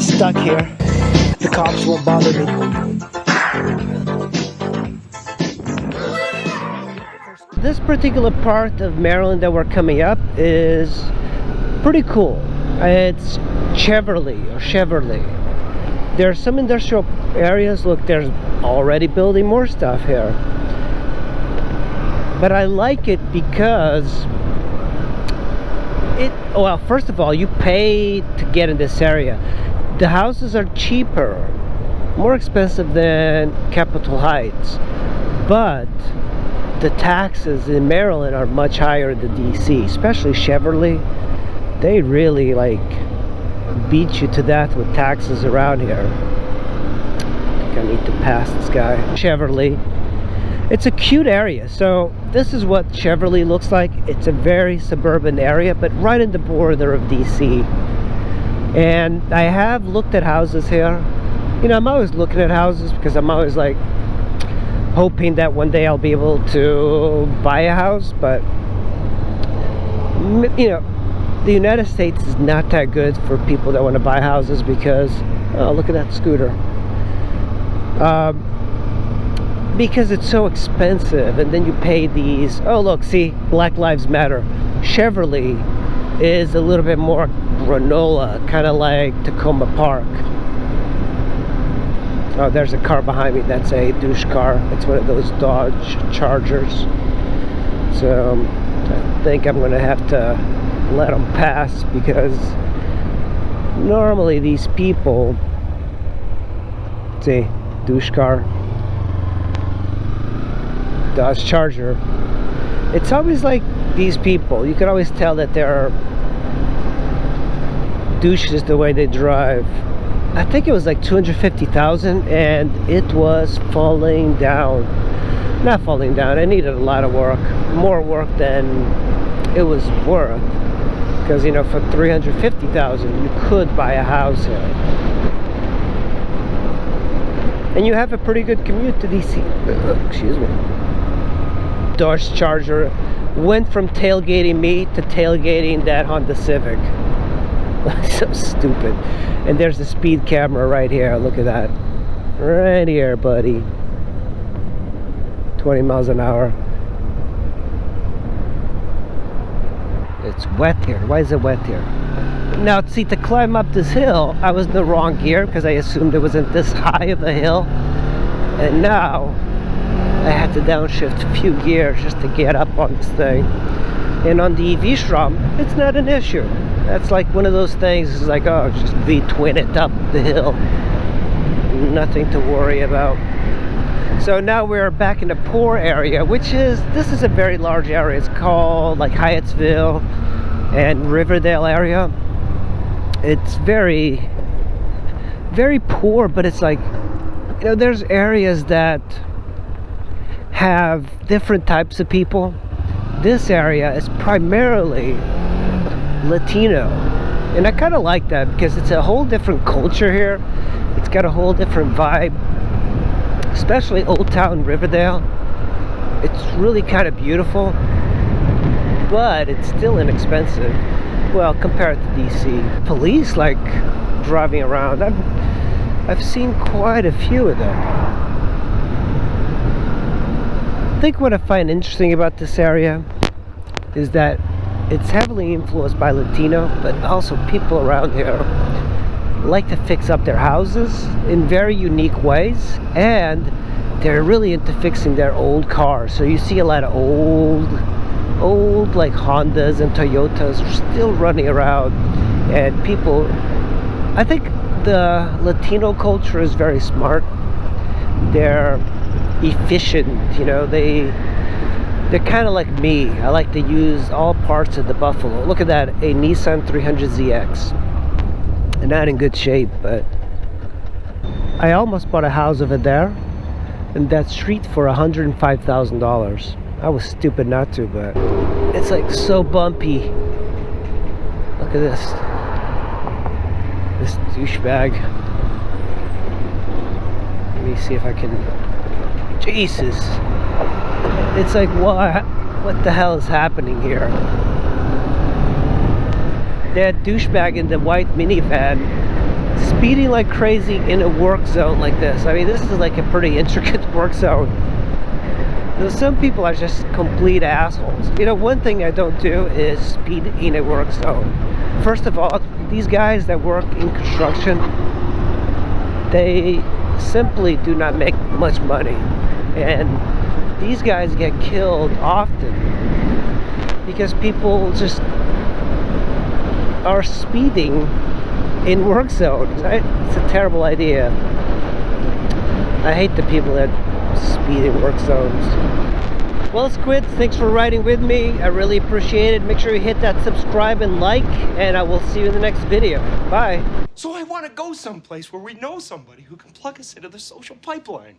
stuck here. The cops won't bother me. This particular part of Maryland that we're coming up is pretty cool. It's Cheverly or Cheverly. There are some industrial areas. Look, there's already building more stuff here. But I like it because well, first of all, you pay to get in this area. The houses are cheaper, more expensive than Capitol Heights, but the taxes in Maryland are much higher than DC, especially Cheverly. They really like beat you to death with taxes around here. I think I need to pass this guy. Cheverly. It's a cute area. So this is what Cheverly looks like. It's a very suburban area, but right in the border of DC. And I have looked at houses here. You know, I'm always looking at houses because I'm always like hoping that one day I'll be able to buy a house. But you know, the United States is not that good for people that want to buy houses because, oh, look at that scooter. Because it's so expensive, and then you pay these, oh look, see, Black Lives Matter. Cheverly is a little bit more granola, kind of like Takoma Park. Oh, there's a car behind me. That's a douche car. It's one of those Dodge Chargers. So I think I'm gonna have to let them pass because normally these people, see, douche car, Dodge Charger, it's always like these people, you can always tell that they're douches the way they drive. I think it was like 250,000 and it was falling down. Not falling down, it needed a lot of work, more work than it was worth, because you know, for 350,000 you could buy a house here. And you have a pretty good commute to DC. Excuse me. Dodge Charger went from tailgating me to tailgating that Honda Civic. So stupid. And there's the speed camera right here. Look at that. Right here, buddy. 20 miles an hour. It's wet here. Why is it wet here? Now, see, to climb up this hill, I was in the wrong gear because I assumed it wasn't this high of a hill. And now I had to downshift a few gears just to get up on this thing. And on the V-Strom, it's not an issue. That's like one of those things, it's like, oh, just V-twin it up the hill. Nothing to worry about. So now we're back in the poor area, which is, this is a very large area. It's called like Hyattsville and Riverdale area. It's very, very poor, but it's like, you know, there's areas that have different types of people. This area is primarily Latino, and I kind of like that because it's a whole different culture here. It's got a whole different vibe, especially Old Town Riverdale. It's really kind of beautiful, but it's still inexpensive, well, compared to DC. Police like driving around. I've seen quite a few of them. I think what I find interesting about this area is that it's heavily influenced by Latino, but also people around here like to fix up their houses in very unique ways, and they're really into fixing their old cars. So you see a lot of old like Hondas and Toyotas still running around, and people, I think the Latino culture is very smart. They're efficient, you know, they're kind of like me. I like to use all parts of the Buffalo. Look at that, a Nissan 300ZX. And not in good shape, but I almost bought a house over there in that street for $105,000. I was stupid not to, but it's like so bumpy. Look at this douchebag. Let me see if I can. Jesus, it's like, what the hell is happening here? That douchebag in the white minivan speeding like crazy in a work zone like this. I mean, this is like a pretty intricate work zone. You know, some people are just complete assholes. You know, one thing I don't do is speed in a work zone. First of all, these guys that work in construction, they simply do not make much money. And these guys get killed often because people just are speeding in work zones, right? It's a terrible idea. I hate the people that speed in work zones. Well, Squids, thanks for riding with me. I really appreciate it. Make sure you hit that subscribe and like, and I will see you in the next video. Bye. So I want to go someplace where we know somebody who can plug us into the social pipeline.